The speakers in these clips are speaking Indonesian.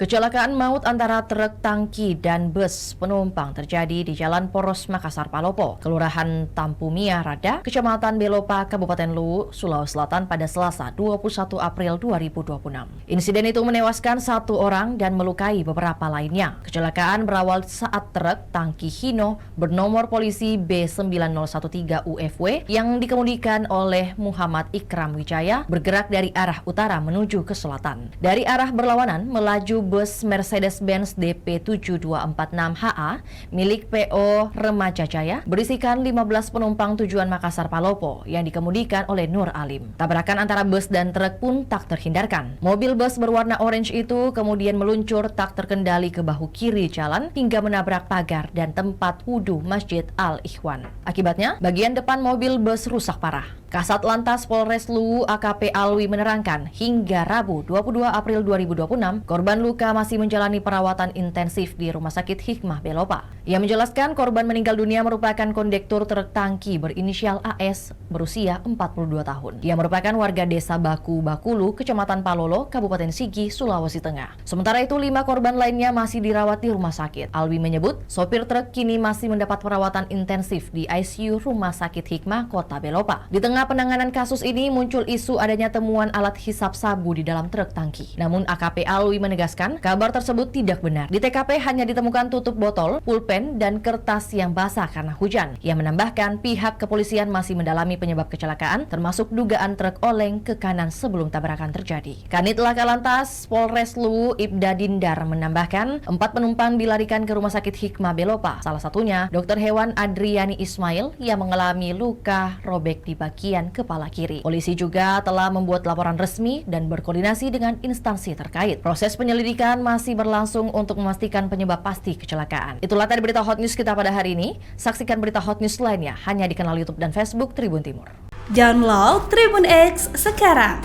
Kecelakaan maut antara truk tangki dan bus penumpang terjadi di Jalan Poros Makassar Palopo, Kelurahan Tampumia Rada, Kecamatan Belopa, Kabupaten Luwu, Sulawesi Selatan pada Selasa 21 April 2026. Insiden itu menewaskan satu orang dan melukai beberapa lainnya. Kecelakaan berawal saat truk tangki Hino bernomor polisi B9013 UFW yang dikemudikan oleh Muhammad Ikram Wijaya bergerak dari arah utara menuju ke selatan. Dari arah berlawanan melaju bus Mercedes-Benz DP7246HA milik PO Remaja Jaya berisikan 15 penumpang tujuan Makassar Palopo yang dikemudikan oleh Nur Alim. Tabrakan antara bus dan truk pun tak terhindarkan. Mobil bus berwarna orange itu kemudian meluncur tak terkendali ke bahu kiri jalan hingga menabrak pagar dan tempat wudhu Masjid Al-Ikhwan. Akibatnya, bagian depan mobil bus rusak parah. Kasat Lantas Polres Luwu AKP Alwi menerangkan, hingga Rabu 22 April 2026, korban luka masih menjalani perawatan intensif di Rumah Sakit Hikmah Belopa. Ia menjelaskan korban meninggal dunia merupakan kondektur truk tangki berinisial AS berusia 42 tahun. Ia merupakan warga desa Baku Bakulu, Kecamatan Palolo, Kabupaten Sigi, Sulawesi Tengah. Sementara itu, 5 korban lainnya masih dirawat di rumah sakit. Alwi menyebut, sopir truk kini masih mendapat perawatan intensif di ICU Rumah Sakit Hikmah Kota Belopa. Di tengah penanganan kasus ini muncul isu adanya temuan alat hisap sabu di dalam truk tangki. Namun AKP Alwi menegaskan kabar tersebut tidak benar. Di TKP hanya ditemukan tutup botol, pulpen, dan kertas yang basah karena hujan. Ia menambahkan pihak kepolisian masih mendalami penyebab kecelakaan termasuk dugaan truk oleng ke kanan sebelum tabrakan terjadi. Kanit Laka Lantas Polres Luwu Ibda Dindar menambahkan 4 penumpang dilarikan ke Rumah Sakit Hikmah Belopa. Salah satunya Dr. Hewan Adriani Ismail yang mengalami luka robek di bagian kepala kiri. Polisi juga telah membuat laporan resmi dan berkoordinasi dengan instansi terkait. Proses penyelidikan masih berlangsung untuk memastikan penyebab pasti kecelakaan. Itulah tadi berita hot news kita pada hari ini. Saksikan berita hot news lainnya hanya di kanal YouTube dan Facebook Tribun Timur. Download Tribun X sekarang.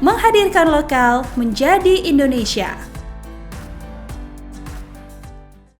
Menghadirkan lokal menjadi Indonesia.